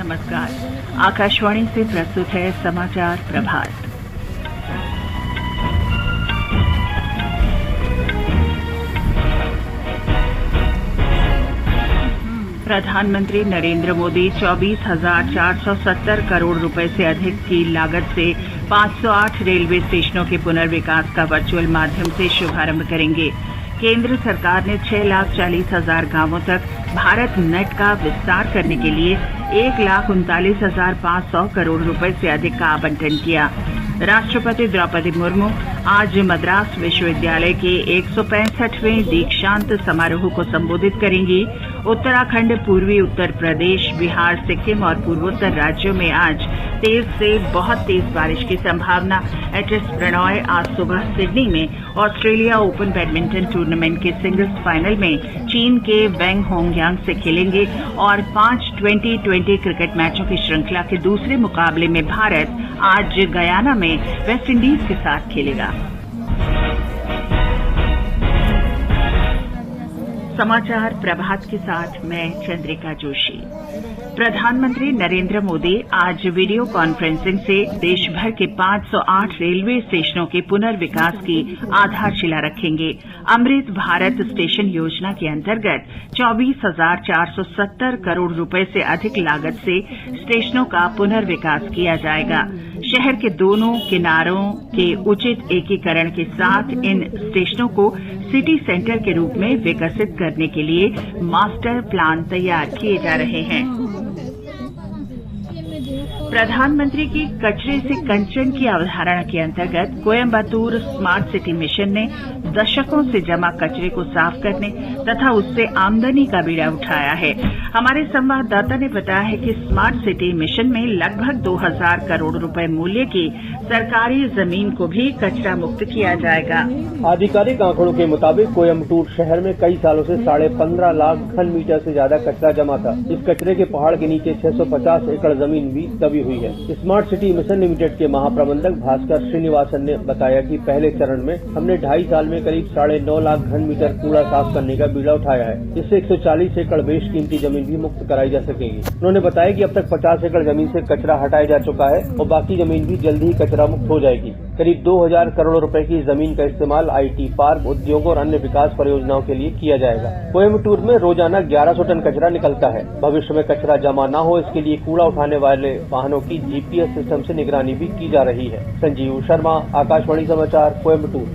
नमस्कार। आकाशवाणी से प्रस्तुत है समाचार प्रभात। प्रधानमंत्री नरेंद्र मोदी 24,470 करोड़ रुपए से अधिक की लागत से 508 रेलवे स्टेशनों के पुनर्विकास का वर्चुअल माध्यम से शुभारंभ करेंगे। केंद्र सरकार ने 6,40,000 गांवों तक भारत नेट का विस्तार करने के लिए 1,39,500 करोड़ रुपए से अधिक का आवंटन किया। राष्ट्रपति द्रौपदी मुर्मू आज मद्रास विश्वविद्यालय के 165वें दीक्षांत समारोह को संबोधित करेंगी। उत्तराखंड, पूर्वी उत्तर प्रदेश, बिहार, सिक्किम और पूर्वोत्तर राज्यों में आज तेज से बहुत तेज बारिश की संभावना। एचएस प्रणॉय आज सुबह सिडनी में ऑस्ट्रेलिया ओपन बैडमिंटन टूर्नामेंट के सिंगल्स फाइनल में चीन के वेंग होंगयांग से खेलेंगे और 5 2020 क्रिकेट मैचों की श्रृंखला के दूसरे मुकाबले में भारत आज गयाना में वेस्टइंडीज के साथ खेलेगा। समाचार प्रभात के साथ मैं चंद्रिका जोशी। प्रधानमंत्री नरेंद्र मोदी आज वीडियो कॉन्फ्रेंसिंग से देश भर के 508 रेलवे स्टेशनों के पुनर्विकास की आधारशिला रखेंगे। अमृत भारत स्टेशन योजना के अंतर्गत 24,470 करोड़ रुपए से अधिक लागत से स्टेशनों का पुनर्विकास किया जाएगा। शहर के दोनों किनारों के उचित एकीकरण के साथ इन स्टेशनों को सिटी सेंटर के रूप में विकसित करने के लिए मास्टर प्लान तैयार किए जा रहे हैं। प्रधानमंत्री की कचरे से कंचन की अवधारणा के अंतर्गत कोयम्बटूर स्मार्ट सिटी मिशन ने दशकों से जमा कचरे को साफ करने तथा उससे आमदनी का बीड़ा उठाया है। हमारे संवाददाता ने बताया है कि स्मार्ट सिटी मिशन में लगभग 2,000 करोड़ रुपए मूल्य की सरकारी जमीन को भी कचरा मुक्त किया जाएगा। आधिकारिक आंकड़ों के मुताबिक कोयम्बटूर शहर में कई सालों से 15.5 लाख घन मीटर से ज्यादा कचरा जमा था। इस कचरे के पहाड़ के नीचे 650 एकड़ जमीन भी दबी हुई है। स्मार्ट सिटी मिशन लिमिटेड के महाप्रबंधक भास्कर श्रीनिवासन ने बताया कि पहले चरण में हमने 2.5 साल में करीब 9.5 लाख घन मीटर कूड़ा साफ करने का बीड़ा उठाया है। इससे 140 एकड़ बेशकीमती जमीन भी मुक्त कराई जा सकेगी। उन्होंने बताया कि अब तक 50 एकड़ जमीन से कचरा हटाया जा चुका है और बाकी जमीन भी जल्द ही कचरा मुक्त हो जाएगी। करीब 2,000 करोड़ रुपए की जमीन का इस्तेमाल आईटी पार्क, उद्योगों और अन्य विकास परियोजनाओं के लिए किया जाएगा। कोयम्बटूर में रोजाना 1100 टन कचरा निकलता है। भविष्य में कचरा जमा न हो इसके लिए कूड़ा उठाने वाले वाहनों की जीपीएस सिस्टम से निगरानी भी की जा रही है। संजीव शर्मा, आकाशवाणी समाचार, कोयम्बटूर।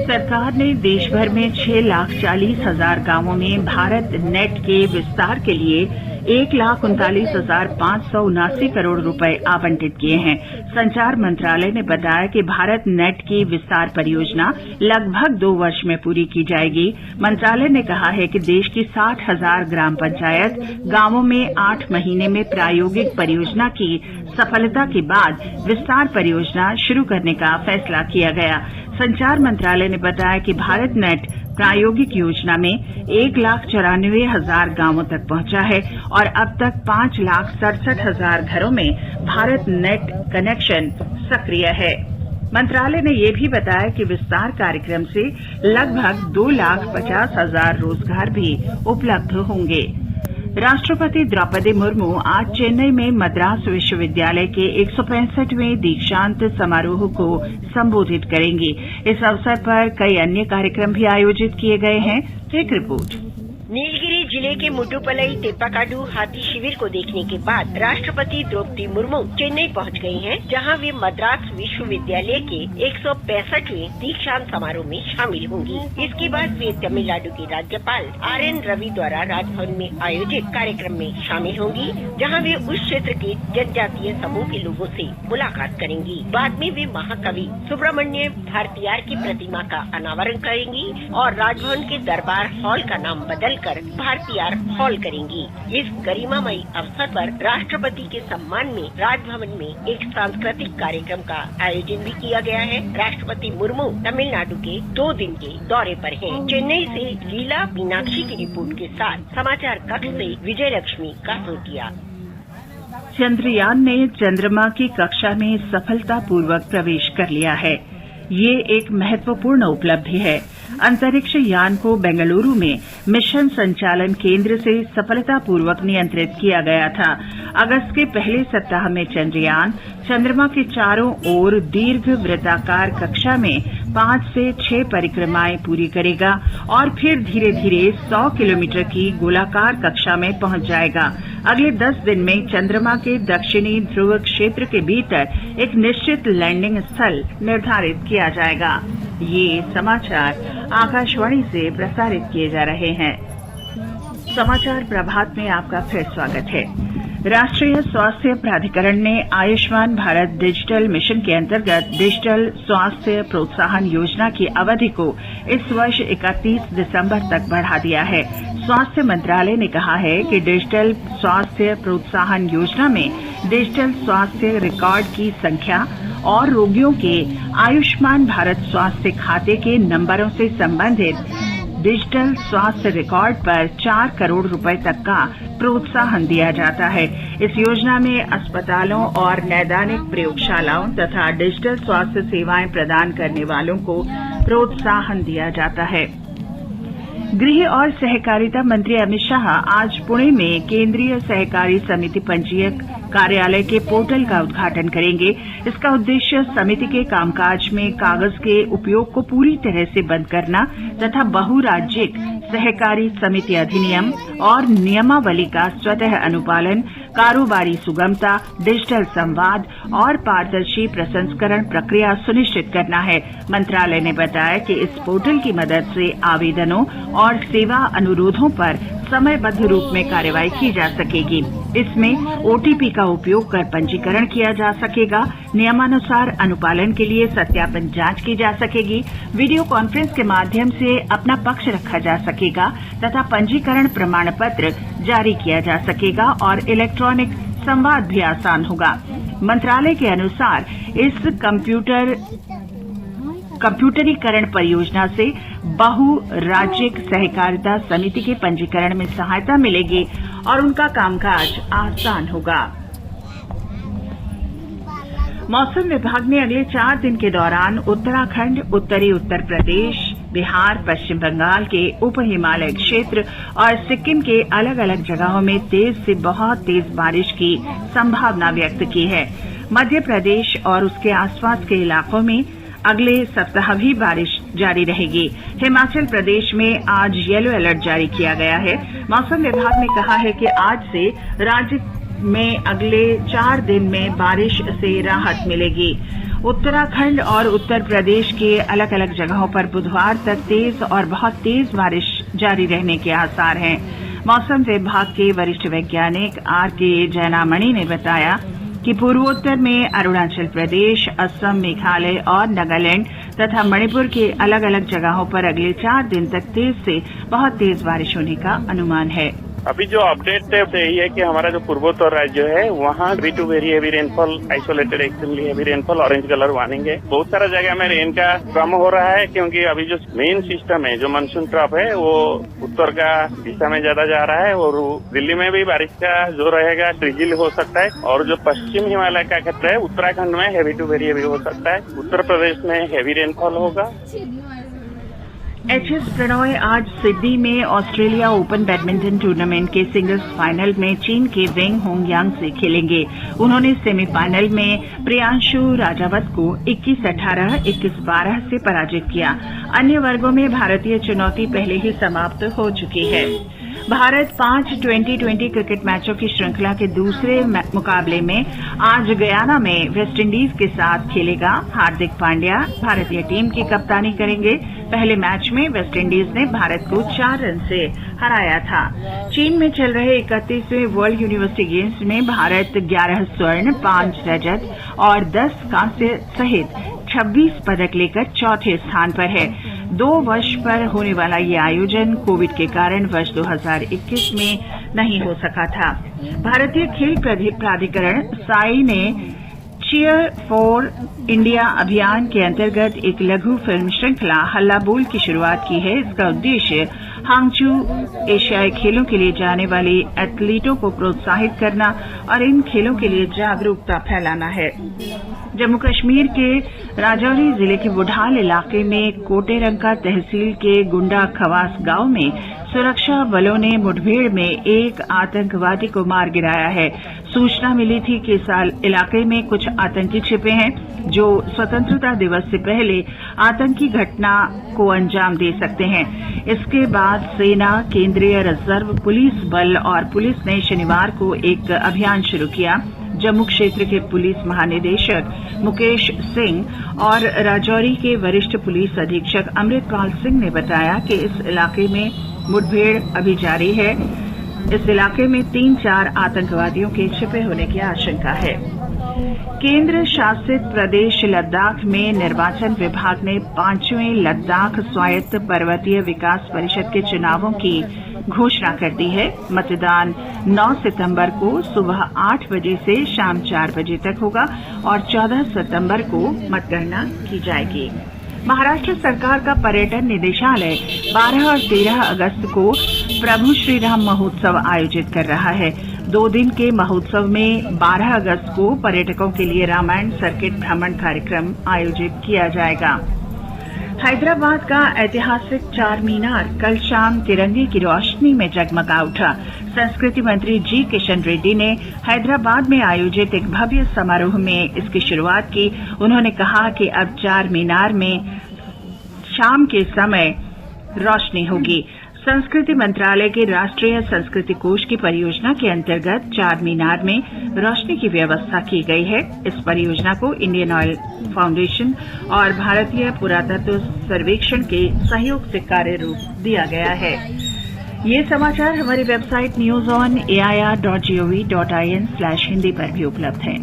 सरकार ने देश भर में 6,40,000 गांवों में भारत नेट के विस्तार के लिए 1,39,579 करोड़ रुपए आवंटित किए हैं। संचार मंत्रालय ने बताया कि भारत नेट की विस्तार परियोजना लगभग 2 वर्ष में पूरी की जाएगी। मंत्रालय ने कहा है कि देश की 60,000 ग्राम पंचायत गांवों में 8 महीने में प्रायोगिक परियोजना की सफलता के बाद विस्तार परियोजना शुरू करने का फैसला किया गया। संचार मंत्रालय ने बताया कि भारत नेट प्रायोगिक योजना में 1,94,000 गांवों तक पहुंचा है और अब तक 5,67,000 घरों में भारत नेट कनेक्शन सक्रिय है। मंत्रालय ने यह भी बताया कि विस्तार कार्यक्रम से लगभग 2,50,000 रोजगार भी उपलब्ध होंगे। राष्ट्रपति द्रौपदी मुर्मू आज चेन्नई में मद्रास विश्वविद्यालय के 165वें दीक्षांत समारोह को संबोधित करेंगी। इस अवसर पर कई अन्य कार्यक्रम भी आयोजित किए गए हैं। एक रिपोर्ट। नीलगिरी जिले के मुड्डुपलई तेप्पाकाडू हाथी शिविर को देखने के बाद राष्ट्रपति द्रौपदी मुर्मू चेन्नई पहुंच गई हैं, जहां वे मद्रास विश्वविद्यालय के 165वें दीक्षांत समारोह में शामिल होंगी। इसके बाद वे तमिलनाडु के राज्यपाल RN रवि द्वारा राजभवन में आयोजित कार्यक्रम में शामिल होंगी, जहां वे उस क्षेत्र के जनजातीय समूह के लोगों से मुलाकात करेंगी। बाद में वे महाकवि सुब्रमण्य भारतीयार की प्रतिमा का अनावरण करेंगी और राजभवन के दरबार हॉल का नाम बदल कर भारतीयार हॉल करेंगी। इस गरिमामयी अवसर पर राष्ट्रपति के सम्मान में राजभवन में एक सांस्कृतिक कार्यक्रम का आयोजन भी किया गया है। राष्ट्रपति मुर्मू तमिलनाडु के 2 दिन के दौरे पर हैं। चेन्नई से लीला मीनाक्षी की रिपोर्ट के साथ समाचार कक्ष से विजय लक्ष्मी कासोटिया। चंद्रयान ने चंद्रमा की कक्षा में सफलतापूर्वक प्रवेश कर लिया है। ये एक महत्वपूर्ण उपलब्धि है। अंतरिक्ष यान को बेंगलुरु में मिशन संचालन केंद्र से सफलतापूर्वक नियंत्रित किया गया था। अगस्त के पहले सप्ताह में चंद्रयान चंद्रमा के चारों ओर दीर्घ वृत्ताकार कक्षा में 5 से 6 परिक्रमाएं पूरी करेगा और फिर धीरे धीरे 100 किलोमीटर की गोलाकार कक्षा में पहुंच जाएगा। अगले 10 दिन में चंद्रमा के दक्षिणी ध्रुव क्षेत्र के भीतर एक निश्चित लैंडिंग स्थल निर्धारित किया जाएगा। ये समाचार आकाशवाणी से प्रसारित किए जा रहे हैं। समाचार प्रभात में आपका फिर स्वागत है। राष्ट्रीय स्वास्थ्य प्राधिकरण ने आयुष्मान भारत डिजिटल मिशन के अंतर्गत डिजिटल स्वास्थ्य प्रोत्साहन योजना की अवधि को इस वर्ष 31 दिसंबर तक बढ़ा दिया है। स्वास्थ्य मंत्रालय ने कहा है कि डिजिटल स्वास्थ्य प्रोत्साहन योजना में डिजिटल स्वास्थ्य रिकॉर्ड की संख्या और रोगियों के आयुष्मान भारत स्वास्थ्य खाते के नंबरों से संबंधित डिजिटल स्वास्थ्य रिकॉर्ड पर 4 करोड़ रुपए तक का प्रोत्साहन दिया जाता है। इस योजना में अस्पतालों और नैदानिक प्रयोगशालाओं तथा डिजिटल स्वास्थ्य सेवाएं प्रदान करने वालों को प्रोत्साहन दिया जाता है। गृह और सहकारिता मंत्री अमित शाह आज पुणे में केंद्रीय सहकारी समिति पंजीयक कार्यालय के पोर्टल का उद्घाटन करेंगे। इसका उद्देश्य समिति के कामकाज में कागज के उपयोग को पूरी तरह से बंद करना तथा बहुराज्यिक सहकारी समिति अधिनियम और नियमावली का स्वतः अनुपालन, कारोबारी सुगमता, डिजिटल संवाद और पारदर्शी प्रसंस्करण प्रक्रिया सुनिश्चित करना है। मंत्रालय ने बताया कि इस पोर्टल की मदद से आवेदनों और सेवा अनुरोधों पर समयबद्ध रूप में कार्रवाई की जा सकेगी। इसमें ओटीपी का उपयोग कर पंजीकरण किया जा सकेगा। नियमानुसार अनुपालन के लिए सत्यापन जांच की जा सकेगी। वीडियो कॉन्फ्रेंस के माध्यम से अपना पक्ष रखा जा सकेगा तथा पंजीकरण प्रमाण पत्र जारी किया जा सकेगा और इलेक्ट्रॉनिक संवाद भी आसान होगा। मंत्रालय के अनुसार इस कंप्यूटरीकरण परियोजना से बहुराज्यिक सहकारिता समिति के पंजीकरण में सहायता मिलेगी और उनका कामकाज आसान होगा। मौसम विभाग ने अगले 4 दिन के दौरान उत्तराखंड, उत्तरी उत्तर प्रदेश, बिहार, पश्चिम बंगाल के उप हिमालय क्षेत्र और सिक्किम के अलग अलग जगहों में तेज से बहुत तेज बारिश की संभावना व्यक्त की है। मध्य प्रदेश और उसके आसपास के इलाकों में अगले सप्ताह भी बारिश जारी रहेगी। हिमाचल प्रदेश में आज येलो अलर्ट जारी किया गया है। मौसम विभाग ने कहा है कि आज से राज्य में अगले 4 दिन में बारिश से राहत मिलेगी। उत्तराखंड और उत्तर प्रदेश के अलग अलग जगहों पर बुधवार तक तेज और बहुत तेज बारिश जारी रहने के आसार हैं। मौसम विभाग के वरिष्ठ वैज्ञानिक आर.के. जैनामणि ने बताया कि पूर्वोत्तर में अरुणाचल प्रदेश, असम, मेघालय और नागालैंड तथा मणिपुर के अलग अलग जगहों पर अगले 4 दिन तक तेज से बहुत तेज बारिश होने का अनुमान है। अभी जो अपडेट है यही है कि हमारा जो पूर्वोत्तर राज्य है वहाँ heavy to very heavy rainfall, isolated extremely heavy rainfall, orange colour warning है। बहुत सारा जगह में रेन का कम हो रहा है क्योंकि अभी जो मेन सिस्टम है, जो मानसून ट्रफ है, वो उत्तर का दिशा में ज्यादा जा रहा है और दिल्ली में भी बारिश का जो रहेगा ट्रिजिल हो सकता है। और जो पश्चिम हिमालय का क्षेत्र है, उत्तराखंड में हेवी टू वेरी हेवी हो सकता है। उत्तर प्रदेश में हेवी रेनफॉल होगा। एचएस प्रणॉय आज सिडनी में ऑस्ट्रेलिया ओपन बैडमिंटन टूर्नामेंट के सिंगल्स फाइनल में चीन के वेंग होंगयांग से खेलेंगे। उन्होंने सेमीफाइनल में प्रियांशु राजावत को 21-18, 21-12 से पराजित किया। अन्य वर्गों में भारतीय चुनौती पहले ही समाप्त हो चुकी है। भारत 5 2020 क्रिकेट मैचों की श्रृंखला के दूसरे मुकाबले में आज गयाना में वेस्टइंडीज के साथ खेलेगा। हार्दिक पांड्या भारतीय टीम की कप्तानी करेंगे। पहले मैच में वेस्टइंडीज ने भारत को 4 रन से हराया था। चीन में चल रहे 31वें वर्ल्ड यूनिवर्सिटी गेम्स में भारत 11 स्वर्ण, 5 रजत और 10 कांस्य सहित 26 पदक लेकर चौथे स्थान पर है। 2 वर्ष पर होने वाला ये आयोजन कोविड के कारण वर्ष 2021 में नहीं हो सका था। भारतीय खेल प्राधिकरण साई ने चीयर फॉर इंडिया अभियान के अंतर्गत एक लघु फिल्म श्रृंखला हल्ला बोल की शुरुआत की है। इसका उद्देश्य हांगचू एशियाई खेलों के लिए जाने वाले एथलीटों को प्रोत्साहित करना और इन खेलों के लिए जागरूकता फैलाना है। जम्मू कश्मीर के राजौरी जिले के बुढ़ाल इलाके में कोटेरंका तहसील के गुंडा खवास गांव में सुरक्षा बलों ने मुठभेड़ में एक आतंकवादी को मार गिराया है। सूचना मिली थी कि इस इलाके में कुछ आतंकी छिपे हैं जो स्वतंत्रता दिवस से पहले आतंकी घटना को अंजाम दे सकते हैं। इसके बाद सेना, केंद्रीय रिजर्व पुलिस बल और पुलिस ने शनिवार को एक अभियान शुरू किया। जम्मू क्षेत्र के पुलिस महानिदेशक मुकेश सिंह और राजौरी के वरिष्ठ पुलिस अधीक्षक अमृतपाल सिंह ने बताया कि इस इलाके में मुठभेड़ अभी जारी है। इस इलाके में 3-4 आतंकवादियों के छिपे होने की आशंका है। केंद्र शासित प्रदेश लद्दाख में निर्वाचन विभाग ने 5वें लद्दाख स्वायत्त पर्वतीय विकास परिषद के चुनावों की घोषणा कर दी है। मतदान 9 सितंबर को सुबह 8 बजे से शाम 4 बजे तक होगा और 14 सितंबर को मतगणना की जाएगी। महाराष्ट्र सरकार का पर्यटन निदेशालय 12 और 13 अगस्त को प्रभु श्रीराम महोत्सव आयोजित कर रहा है। 2 दिन के महोत्सव में 12 अगस्त को पर्यटकों के लिए रामायण सर्किट भ्रमण कार्यक्रम आयोजित किया जाएगा। हैदराबाद का ऐतिहासिक चार मीनार कल शाम तिरंगे की रोशनी में जगमगा उठा। संस्कृति मंत्री जी किशन रेड्डी ने हैदराबाद में आयोजित एक भव्य समारोह में इसकी शुरुआत की। उन्होंने कहा कि अब चार मीनार में शाम के समय रोशनी होगी। संस्कृति मंत्रालय के राष्ट्रीय संस्कृति कोष की परियोजना के अंतर्गत चार मीनार में रोशनी की व्यवस्था की गई है। इस परियोजना को इंडियन ऑयल फाउंडेशन और भारतीय पुरातत्व सर्वेक्षण के सहयोग से कार्य रूप दिया गया है। ये समाचार हमारी वेबसाइट news.air.gov.in/hindi पर भी उपलब्ध है।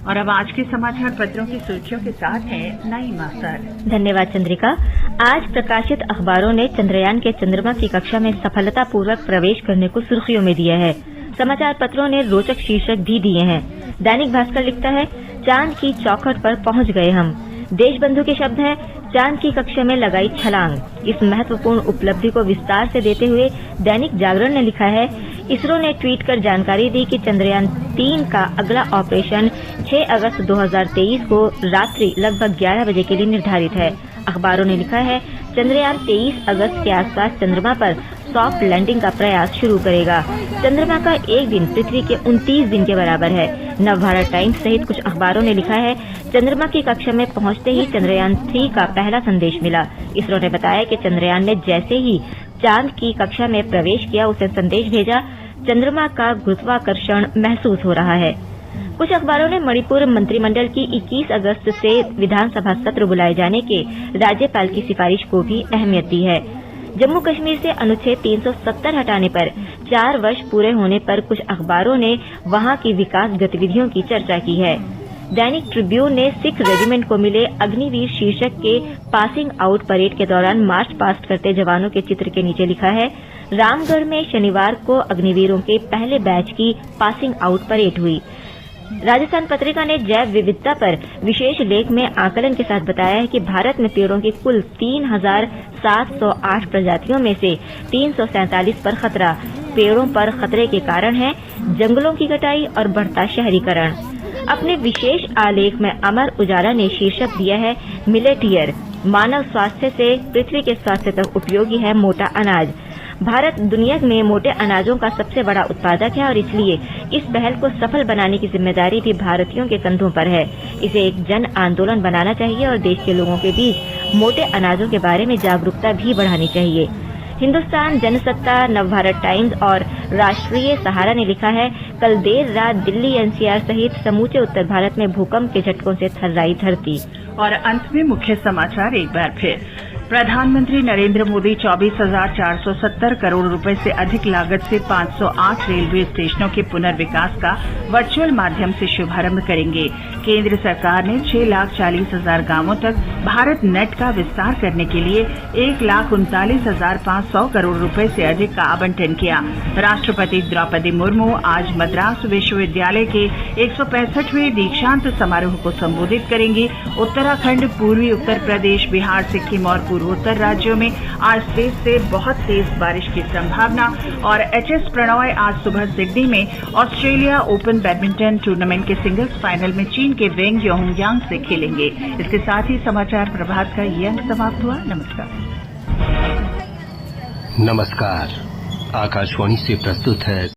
और अब आज के समाचार पत्रों की सुर्खियों के साथ हैं नईमा सर। धन्यवाद चंद्रिका। आज प्रकाशित अखबारों ने चंद्रयान के चंद्रमा की कक्षा में सफलतापूर्वक प्रवेश करने को सुर्खियों में दिया है। समाचार पत्रों ने रोचक शीर्षक भी दिए हैं। दैनिक भास्कर लिखता है, चांद की चौखट पर पहुंच गए हम। देशबंधु के शब्द हैं, चांद की कक्षा में लगाई छलांग। इस महत्वपूर्ण उपलब्धि को विस्तार से देते हुए दैनिक जागरण ने लिखा है, इसरो ने ट्वीट कर जानकारी दी कि चंद्रयान 3 का अगला ऑपरेशन 6 अगस्त 2023 को रात्रि लगभग 11 बजे के लिए निर्धारित है। अखबारों ने लिखा है, चंद्रयान 23 अगस्त के आसपास चंद्रमा पर सॉफ्ट लैंडिंग का प्रयास शुरू करेगा। चंद्रमा का एक दिन पृथ्वी के 29 दिन के बराबर है। नवभारत टाइम्स सहित कुछ अखबारों ने लिखा है, चंद्रमा की कक्षा में पहुंचते ही चंद्रयान 3 का पहला संदेश मिला। इसरो ने बताया कि चंद्रयान ने जैसे ही चांद की कक्षा में प्रवेश किया, उसे संदेश भेजा, चंद्रमा का गुरुत्वाकर्षण महसूस हो रहा है। कुछ अखबारों ने मणिपुर मंत्रिमंडल की 21 अगस्त से विधानसभा सत्र बुलाए जाने के राज्यपाल की सिफारिश को भी अहमियत दी है। जम्मू कश्मीर से अनुच्छेद 370 हटाने पर 4 वर्ष पूरे होने पर कुछ अखबारों ने वहां की विकास गतिविधियों की चर्चा की है। दैनिक ट्रिब्यून ने सिख रेजिमेंट को मिले अग्निवीर शीर्षक के पासिंग आउट परेड के दौरान मार्च पास्ट करते जवानों के चित्र के नीचे लिखा है, रामगढ़ में शनिवार को अग्निवीरों के पहले बैच की पासिंग आउट परेड हुई। राजस्थान पत्रिका ने जैव विविधता पर विशेष लेख में आकलन के साथ बताया है कि भारत में पेड़ों की कुल 3,708 प्रजातियों में से 347 पर खतरा। पेड़ों पर खतरे के कारण है जंगलों की कटाई और बढ़ता शहरीकरण। अपने विशेष आलेख में अमर उजाला ने शीर्षक दिया है, मिलेट ईयर, मानव स्वास्थ्य से पृथ्वी के स्वास्थ्य तक उपयोगी है मोटा अनाज। भारत दुनिया में मोटे अनाजों का सबसे बड़ा उत्पादक है और इसलिए इस पहल को सफल बनाने की जिम्मेदारी भी भारतीयों के कंधों पर है। इसे एक जन आंदोलन बनाना चाहिए और देश के लोगों के बीच मोटे अनाजों के बारे में जागरूकता भी बढ़ानी चाहिए। हिंदुस्तान, जनसत्ता, नवभारत टाइम्स और राष्ट्रीय सहारा ने लिखा है, कल देर रात दिल्ली एनसीआर सहित समूचे उत्तर भारत में भूकंप के झटकों से थर्राई धरती। और अंत में मुख्य समाचार एक बार फिर। प्रधानमंत्री नरेंद्र मोदी 24,470 करोड़ रुपए से अधिक लागत से 508 रेलवे स्टेशनों के पुनर्विकास का वर्चुअल माध्यम से शुभारंभ करेंगे। केंद्र सरकार ने 6,40,000 गांवों तक भारत नेट का विस्तार करने के लिए 1,39,500 करोड़ रुपए से अधिक का आवंटन किया। राष्ट्रपति द्रौपदी मुर्मू आज मद्रास विश्वविद्यालय के 165वें दीक्षांत समारोह को संबोधित करेंगी। उत्तराखंड, पूर्वी उत्तर प्रदेश, बिहार, सिक्किम और पूर्वोत्तर राज्यों में आज तेज से बहुत तेज बारिश की संभावना और एचएस प्रणॉय आज सुबह सिडनी में ऑस्ट्रेलिया ओपन बैडमिंटन टूर्नामेंट के सिंगल्स फाइनल में चीन के वेंग योंगयांग से खेलेंगे। इसके साथ ही समाचार प्रभात का ये अंक समाप्त हुआ। नमस्कार। आकाशवाणी से प्रस्तुत है